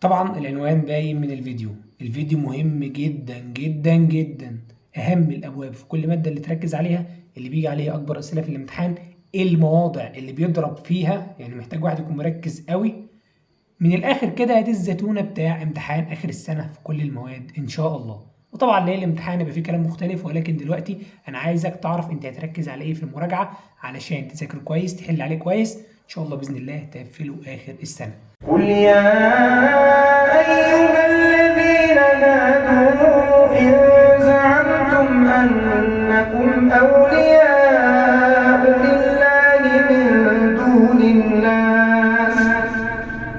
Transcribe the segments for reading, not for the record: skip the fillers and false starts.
طبعا العنوان باين من الفيديو مهم جدا جدا جدا. اهم الابواب في كل ماده اللي تركز عليها، اللي بيجي عليها اكبر اسئله في الامتحان، ايه المواضع اللي بيضرب فيها، يعني محتاج واحد يكون مركز قوي. من الاخر كده دي الزتونه بتاع امتحان اخر السنه في كل المواد ان شاء الله. وطبعا ليه الامتحان يبقى فيه كلام مختلف، ولكن دلوقتي انا عايزك تعرف انت هتركز على ايه في المراجعه علشان تذاكر كويس، تحل عليه كويس ان شاء الله باذن الله تقفله اخر السنه. قل يا أيها الذين هادوا إن زعمتم أنكم أولياء لله من دون الناس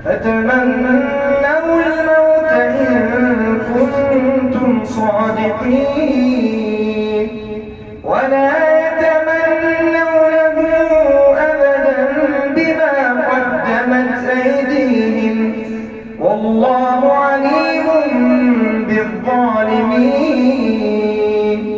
فتمنوا الموت إن كنتم صادقين ولا يتمنونه أبدا بما قدمت أيديهم والله عليم بالظالمين.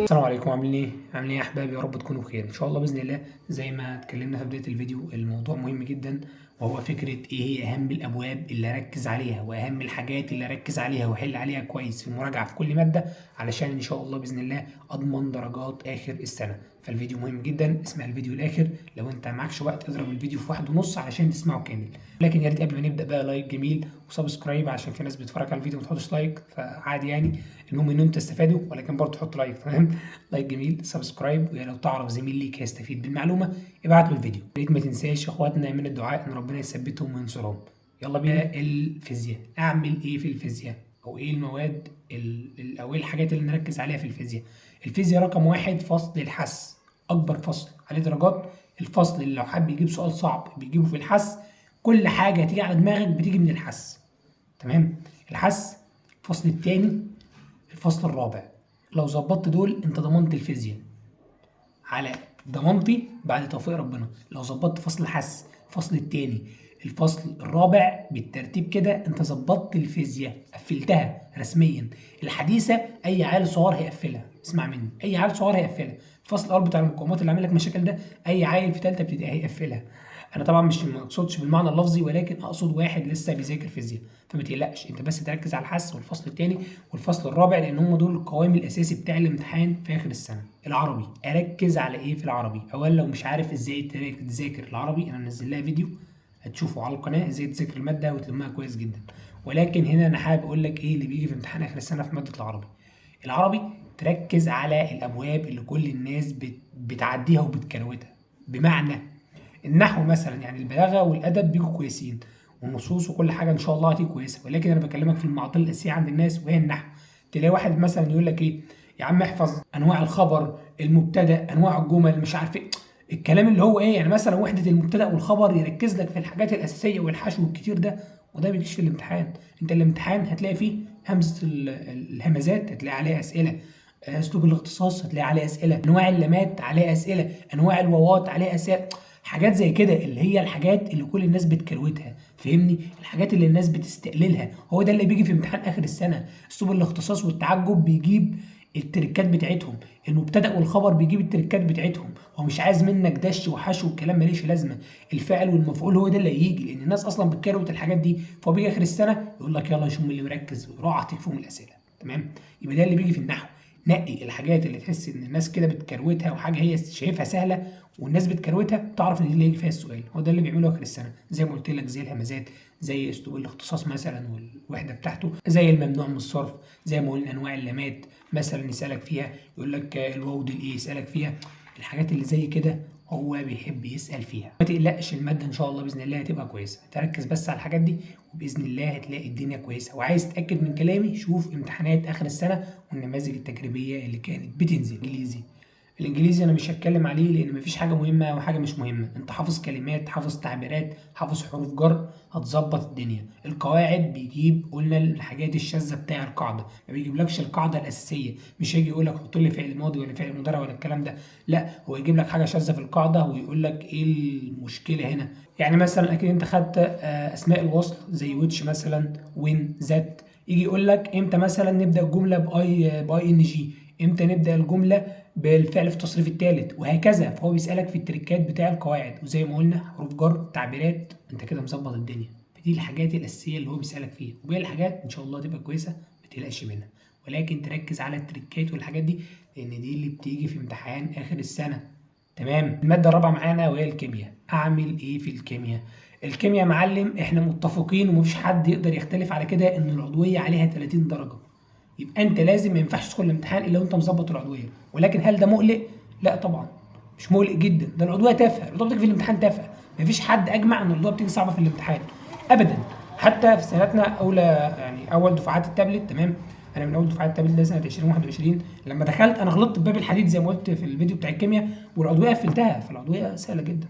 السلام عليكم، عاملين ايه؟ عاملين ايه يا احبابي؟ يا رب تكونوا بخير ان شاء الله باذن الله. زي ما اتكلمنا في بدايه الفيديو، الموضوع مهم جدا، وهو فكره ايه هي اهم الابواب اللي اركز عليها واهم الحاجات اللي اركز عليها واحل عليها كويس في المراجعه في كل ماده، علشان ان شاء الله باذن الله اضمن درجات اخر السنه. فالفيديو مهم جدا، اسمع الفيديو الاخر. لو انت معكش وقت اضرب الفيديو في 1.5 علشان تسمعه كامل. لكن يا ريت قبل ما نبدا بقى لايك جميل وسبسكرايب، عشان في ناس بتتفرج على الفيديو ما تحطش لايك، فعادي يعني. المهم ان انتوا تستفادوا، ولكن برضه تحط لايك، تمام؟ لايك جميل، سبسكرايب، ويا لو تعرف زميل ليك هيستفيد بالمعلومه ابعت له الفيديو. يا ريت ما تنساش اخواتنا من الدعاء ان ربنا يثبتهم وينصرهم. يلا بينا. الفيزياء، اعمل ايه في الفيزياء؟ او ايه المواد او ايه الحاجات اللي نركز عليها في الفيزياء؟ الفيزياء رقم واحد فصل الحس، اكبر فصل عليه درجات. الفصل اللي لو حد يجيب سؤال صعب بيجيبه في الحس، كل حاجه تيجي على دماغك بتيجي من الحس، تمام؟ الحس. الفصل الثاني، الفصل الرابع، لو ظبطت دول انت ضمنت الفيزياء على ضمانتي بعد توفيق ربنا. لو ظبطت فصل الحس، الفصل الثاني، الفصل الرابع بالترتيب كده، انت ظبطت الفيزياء، قفلتها رسميا. الحديثه اي عيل صغير هيقفلها، اسمع مني، اي عيل صغير هيقفلها. الفصل الاول بتاع المقاومات اللي عامل لك مشاكل ده، اي عيل في ثالثه ابتدائي هيقفلها. انا طبعا مش ما اقصدش بالمعنى اللفظي، ولكن اقصد واحد لسه بيذاكر فيزياء. فما تقلقش، انت بس تركز على الحس والفصل الثاني والفصل الرابع، لان هم دول القوام الاساسي بتاع الامتحان في اخر السنه. العربي، اركز على ايه في العربي؟ اولا لو مش عارف ازاي تذاكر العربي، انا منزل لها فيديو هتشوفه على القناه ازاي تذاكر الماده وتلمها كويس جدا. ولكن هنا انا حابب اقول لك ايه اللي بيجي في امتحان اخر السنه في ماده العربي. العربي تركز على الابواب اللي كل الناس بتعديها وبتكروتها. بمعنى النحو مثلا، يعني البلاغه والادب بيجوا كويسين، والنصوص وكل حاجه ان شاء الله هتيجي كويسه، ولكن انا بكلمك في المعضله الاساسيه عند الناس وهي النحو. تلاقي واحد مثلا يقول لك ايه، يا عم احفظ انواع الخبر، المبتدا، انواع الجمل، مش عارف ايه الكلام اللي هو ايه، يعني مثلا وحده المبتدا والخبر، يركز لك في الحاجات الاساسيه والحشو الكتير ده، وده ما بيجيش في الامتحان. انت الامتحان هتلاقي فيه همزه الهمزات هتلاقي عليها اسئله، اسلوب الاختصاص هتلاقي عليه اسئله، انواع اللامات عليه اسئله، انواع الواوات عليه اسئله، حاجات زي كده اللي هي الحاجات اللي كل الناس بتكروتها، فاهمني؟ الحاجات اللي الناس بتستقللها، هو ده اللي بيجي في امتحان اخر السنه. اسلوب الاختصاص والتعجب بيجيب التركات بتاعتهم، المبتدا والخبر بيجيب التركات بتاعتهم. هو مش عايز منك دش وحشو والكلام ماليش لازمه. الفاعل والمفعول هو ده اللي هيجي، لان الناس اصلا بتكروت الحاجات دي، فهو بيجي اخر السنه يقول لك يلا شوف مين اللي مركز ويروح تكفيهم الاسئله، تمام؟ يبقى ده اللي بيجي في النحو. نقي الحاجات اللي تحس ان الناس كده بتكروتها، وحاجه هي شايفها سهله والناس بتكروتها، تعرف ان دي اللي هيجي فيها السؤال. هو ده اللي بيعمله اخر السنه، زي ما قلت لك، زي الهمزات، زي اسلوب الاختصاص مثلا والوحده بتاعته، زي الممنوع من الصرف، زي ما قلنا انواع اللامات مثلا يسالك فيها، يقول لك الواو دي ايه، يسالك فيها الحاجات اللي زي كده، هو بيحب يسال فيها. ما تقلقش، الماده ان شاء الله باذن الله هتبقى كويسه، تركز بس على الحاجات دي وباذن الله هتلاقي الدنيا كويسه. وعايز تتاكد من كلامي، شوف امتحانات اخر السنه والنماذج التجريبيه اللي كانت بتنزل. انجليزي، الانجليزي انا مش هتكلم عليه لان مفيش حاجه مهمه وحاجه مش مهمه. انت حافظ كلمات، حافظ تعبيرات، حافظ حروف جر، هتظبط الدنيا. القواعد بيجيب، قلنا الحاجات الشاذه بتاع القاعده، ما بيجيبلكش القاعده الاساسيه. مش هيجي يقول لك حط لي فعل ماضي ولا فعل مضارع ولا الكلام ده، لا، هو يجيب لك حاجه شاذه في القاعده ويقول لك ايه المشكله هنا. يعني مثلا اكيد انت خدت اسماء الوصل زي ويتش مثلا، وين، ذات. يجي يقول لك امتى مثلا نبدا الجمله باي ان جي، امتى نبدا الجمله بالفعل في التصريف الثالث، وهكذا. فهو بيسالك في التريكات بتاع القواعد، وزي ما قلنا حروف جر، تعبيرات، انت كده مظبط الدنيا. دي الحاجات الاساسيه اللي هو بيسالك فيها، وباقي الحاجات ان شاء الله تبقى كويسه ما تقلقش منها، ولكن تركز على التريكات والحاجات دي لان دي اللي بتيجي في امتحان اخر السنه. تمام. الماده الرابعه معانا وهي الكيمياء. اعمل ايه في الكيمياء؟ الكيمياء يا معلم احنا متفقين ومفيش حد يقدر يختلف على كده ان العضويه عليها 30 درجه، يبقى انت لازم ما ينفعش تدخل الامتحان الا وانت مظبط العضويه. ولكن هل ده مقلق؟ لا طبعا مش مقلق جدا، ده العضويه تافهه، العضويه بتيجي في الامتحان تافهه، مفيش حد اجمع ان العضويه بتيجي صعبه في الامتحان ابدا. حتى في سنتنا اولى يعني اول دفعات التابلت، تمام، انا من اول دفعات التابلت ده سنه 2021 لما دخلت انا غلطت بباب الحديد زي ما قلت في الفيديو بتاع الكيمياء والعضويه قفلتها، فالعضويه سهله جدا،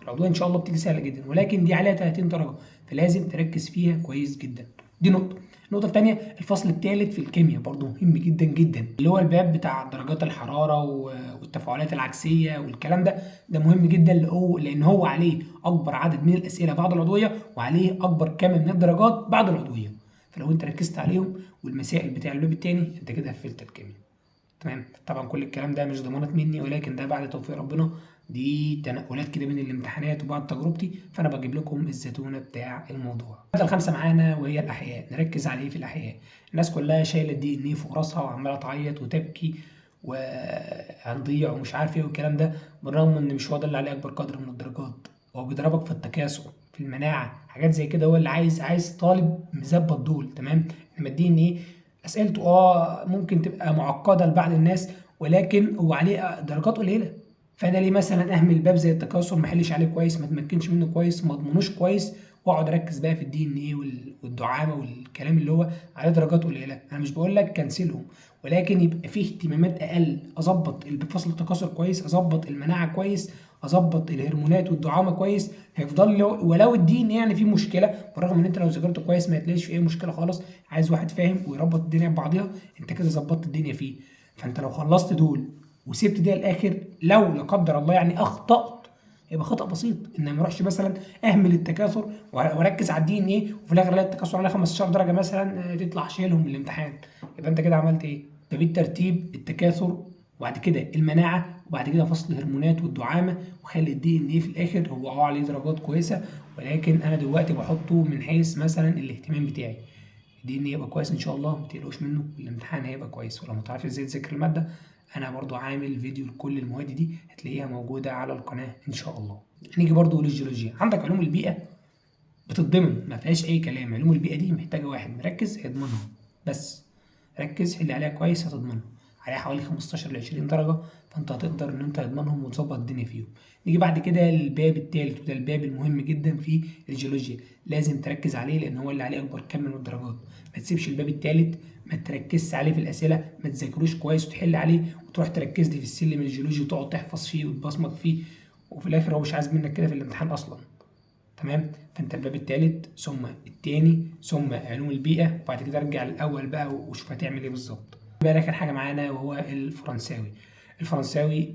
العضويه ان شاء الله بتيجي سهله جدا، ولكن دي عليها 30 درجه فلازم تركز فيها كويس جدا. دي نقطه. النقطه الثانيه الفصل الثالث في الكيمياء برضو مهم جدا جدا، اللي هو الباب بتاع درجات الحراره والتفاعلات العكسيه والكلام ده، ده مهم جدا لان هو عليه اكبر عدد من الاسئله بعد العضويه وعليه اكبر كم من الدرجات بعد العضويه، فلو انت ركزت عليهم والمسائل بتاع الباب الثاني انت كده قفلت الكيمياء. تمام. طبعا كل الكلام ده مش ضمانات مني، ولكن ده بعد توفيق ربنا، دي تنقلات كده من الامتحانات وبعد تجربتي، فانا بجيب لكم الزتونه بتاع الموضوع. الماده الخامسه معانا وهي الاحياء. نركز على ايه في الاحياء؟ الناس كلها شايله الدي ان ايه فوق راسها وعماله تعيط وتبكي وهنضيع ومش عارف ايه والكلام ده، بالرغم ان مش هو ده اللي عليه اكبر قدر من الدرجات، هو بيضربك في التكاثر في المناعه حاجات زي كده، هو اللي عايز طالب مظبط دول. تمام. انما الدي ان ايه اسئلته ممكن تبقى معقده لبعض الناس، ولكن هو عليه درجات قليله، فانا ليه مثلا اهمل باب زي التكاثر ما احلش عليه كويس، ما اتمكنش منه كويس، ما اضمنوش كويس، واقعد اركز بقى في الدي ان ايه والدعامه والكلام اللي هو عليه درجات قليله. انا مش بقول لك كنسلهم، ولكن يبقى فيه اهتمامات اقل، اظبط فصل التكاثر كويس، اظبط المناعه كويس، اظبط الهرمونات والدعامه كويس، هيفضل ولو الدين يعني فيه مشكله، بالرغم ان انت لو ذاكرته كويس ما هتلاقيش فيه اي مشكله خالص، عايز واحد فاهم ويربط الدنيا ببعضيها، انت كده ظبطت الدنيا فيه. فانت لو خلصت دول وسبت ده الاخر، لو لا قدر الله يعني اخطات يبقى خطا بسيط، ان ما اروحش مثلا اهمل التكاثر واركز على الدي ان ايه وفي الاخر الاقي التكاثر عليه 15 درجه مثلا تطلع شايلهم من الامتحان، يبقى انت كده عملت ايه؟ ده بالترتيب التكاثر وبعد كده المناعه وبعد كده فصل الهرمونات والدعامه، وخلي الدي ان ايه في الاخر هو عليه درجات كويسه، ولكن انا دلوقتي بحطه من حيث مثلا الاهتمام بتاعي. الدي ان ايه يبقى كويس ان شاء الله، ما تقلقوش منه، الامتحان هيبقى كويس. ولو ما تعرفش ازاي تذاكر الماده انا برضو عامل فيديو لكل المواد دي هتلاقيها موجوده على القناه ان شاء الله. نيجي برضو للجيولوجيا. عندك علوم البيئه بتتضمن ما فيهاش اي كلام، علوم البيئه دي محتاجه واحد مركز هيضمنها، بس ركز حل عليها كويس هتضمنها، عليها حوالي 15 ل 20 درجه، فانت هتقدر ان انت تضمنهم وتظبط الدنيا فيهم. نيجي بعد كده للباب الثالث وده الباب المهم جدا في الجيولوجيا، لازم تركز عليه لان هو اللي عليه اكبر كم من الدرجات. ما تسيبش الباب الثالث، ما تركزش عليه في الاسئله، ما تذاكروش كويس وتحل عليه وتروح تركز لي في السلم الجيولوجي وتقعد تحفظ فيه وتبصمج فيه، وفي الاخر هو مش عايز منك كده في الامتحان اصلا. تمام. فانت الباب الثالث ثم الثاني ثم علوم البيئه وبعد كده ارجع للاول بقى وشوف هتعمل ايه بالظبط. بقى اخر حاجه معانا وهو الفرنساوي. الفرنساوي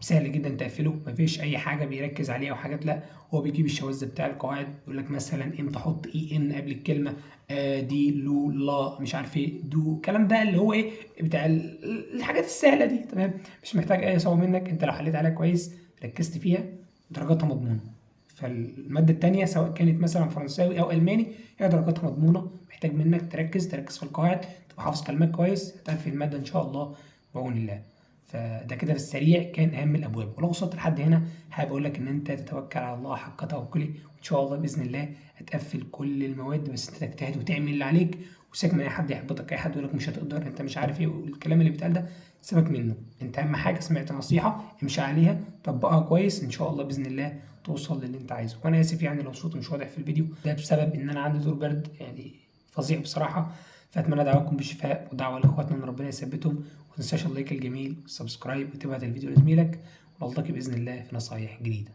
سهل جدا تقفله، مفيش اي حاجه بيركز عليها وحاجات لا، هو بيجيب الشواذ بتاع القواعد، يقول لك مثلا امتى احط اي ان قبل الكلمه، دي لو لا مش عارف ايه دو، الكلام ده اللي هو ايه بتاع الحاجات السهله دي. تمام. مش محتاج اي صعوبه منك، انت لو حليت عليها كويس ركزت فيها درجاتها مضمونه. فالماده الثانيه سواء كانت مثلا فرنساوي او الماني هي درجاتها مضمونه، محتاج منك تركز في القواعد، تبقى حافظ كلمات كويس، هتقفل الماده ان شاء الله بعون الله. فده كده في السريع كان اهم الابواب، ولو وصلت لحد هنا حابب اقول لك ان انت تتوكل على الله حق توكله، وان شاء الله باذن الله هتقفل كل المواد، بس انت تجتهد وتعمل اللي عليك، وسيبك من اي حد يحبطك، اي حد يقول لك مش هتقدر انت مش عارف ايه والكلام اللي بيتقال ده، سيبك منه. انت اهم حاجه سمعت نصيحه امشي عليها طبقها كويس، ان شاء الله باذن الله توصل للي انت عايزه. وانا اسف يعني لو صوتي مش واضح في الفيديو، ده بسبب ان انا عندي دور برد يعني فظيع بصراحه، فاتمنى دعواكم بالشفاء ودعوه لاخواتنا ان ربنا يثبتهم، وما تنساش اللايك الجميل والسبسكرايب وتبعت الفيديو لزميلك، ونلتقي باذن الله في نصايح جديده.